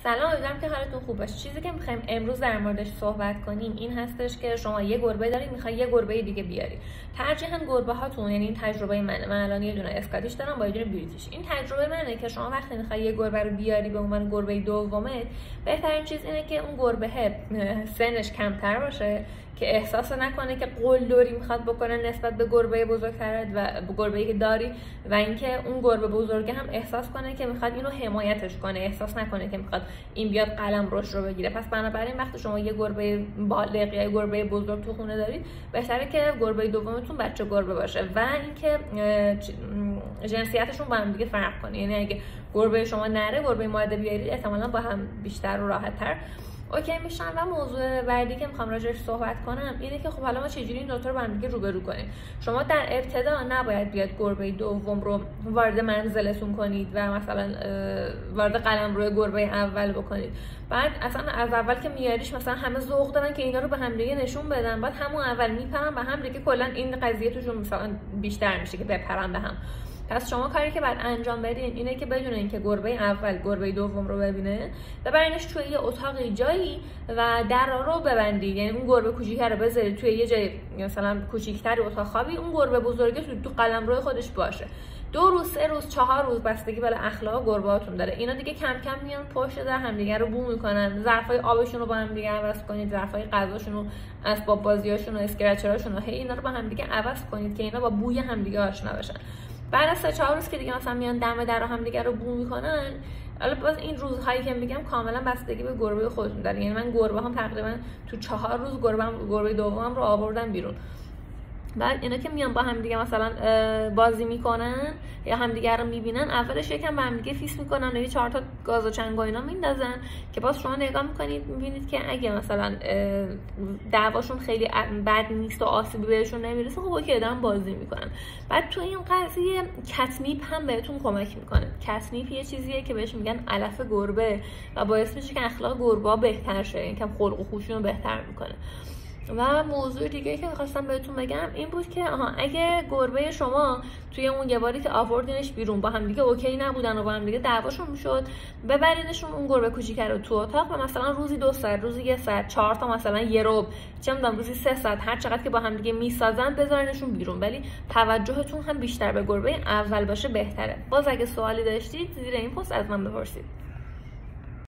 سلام، امیدوارم که حالتون خوب باشه. چیزی که می‌خوایم امروز در موردش صحبت کنیم این هستش که شما یه گربه دارید، می‌خوای یه گربه دیگه بیاری. ترجیحاً گربه هاتون، یعنی این تجربه منه. من الان یه دونه اسکاتیش دارم با یه دونه بریتیش. این تجربه منه که شما وقتی می‌خوای یه گربه رو بیاری به عنوان گربه دومت، بهترین چیز اینه که اون گربه سنش کمتر باشه که احساس نکنه که قلدری میخواد بکنه نسبت به گربه بزرگترت و گربه‌ای که داری، و اینکه اون گربه بزرگه هم احساس کنه که میخواد اینو حمایتش کنه، احساس نکنه که میخواد این بیاد قلمروش رو بگیره. پس بنابراین وقتی شما یه گربه بالغ یا گربه بزرگ تو خونه دارید، بهتره که گربه دومتون بچه گربه باشه و اینکه جنسیتشون با هم دیگه فرق کنه. یعنی اگه گربه شما نره، گربه ماده بیارید، احتمالاً با هم بیشتر و راحت‌تر اوکی میشن. و موضوع بعدی که میخوام راجعش صحبت کنم اینه که خب حالا ما چجوری این دوتا رو با هم دیگه روبرو کنیم. شما در ابتدا نباید بیاد گربه دوم رو وارد منزلتون کنید و مثلا وارد قلمرو گربه اول بکنید. بعد اصلا از اول که میاریش مثلا همه ذوق دارن که اینا رو به هم دیگه نشون بدن، بعد همون اول میپرن به هم دیگه، کلا این قضیه توشون مثلا بیشتر میشه که بپرن به هم. پس شما کاری که باید انجام بدین اینه که بدون اینکه گربه اول گربه دوم رو ببینه، ببرینش توی یه اتاقی جایی و در رو ببندید. یعنی اون گربه کوچیکه رو بذارید توی یه جای مثلا کوچیک‌تر اتاق خوابی، اون گربه بزرگه تو قلمرو خودش باشه. 2 روز، 3 روز، 4 روز، بستگی به اخلاق گربه‌هاتون داره. اینا دیگه کم کم میان پشت در همدیگه رو بو میکنن. ظرفای آبشون رو با هم دیگه عوض کنید، ظرفای غذاشون و اسباب بازیاشون و اسکرچراشون و اینا رو با هم دیگه عوض کنید که اینا با بوی همدیگه آشنا بشن. بعد از 3-4 روز که دیگه مثلا میان دم در هم دیگه رو بو میکنن، حالا باز این روزهایی که میگم کاملا بستگی به گربه خودتون داره. یعنی من گربه هم تقریبا تو 4 روز گربه دومم رو آوردم بیرون. بعد اینا که میان با هم دیگه مثلا بازی میکنن یا هم دیگه رو میبینن، اولش یکم با هم دیگه فیس میکنن و یه 4 تا گاز و چنگ و اینا میندازن که باز شما نگاه میکنید میبینید که اگه مثلا دعواشون خیلی بد نیست و آسیبی بهشون نمیرسه، خب اوکی دارن بازی میکنن. بعد تو این قضیه کتمیپ هم بهتون کمک میکنه. کتمیپ یه چیزیه که بهش میگن علف گربه و باعث میشه که اخلاق گربه‌ها بهتر شه، اینکه خلق و خوشون رو بهتر میکنه. و موضوع دیگه که می‌خواستم بهتون بگم این بود که اگه گربه شما توی اون یه باری که آوردینش بیرون با هم دیگه اوکی نبودن و با هم دیگه دعواشون میشد، ببرینشون اون گربه کوچیکه رو تو اتاق و مثلا روزی 2 ساعت، روزی 1 ساعت، 4 تا مثلا یه ربع، چه می‌دونم روزی 3 ساعت، هر چقدر که با هم دیگه میسازن بذارینشون بیرون، ولی توجهتون هم بیشتر به گربه اول باشه بهتره. باز اگه سوالی داشتید زیر این پست از من بپرسید.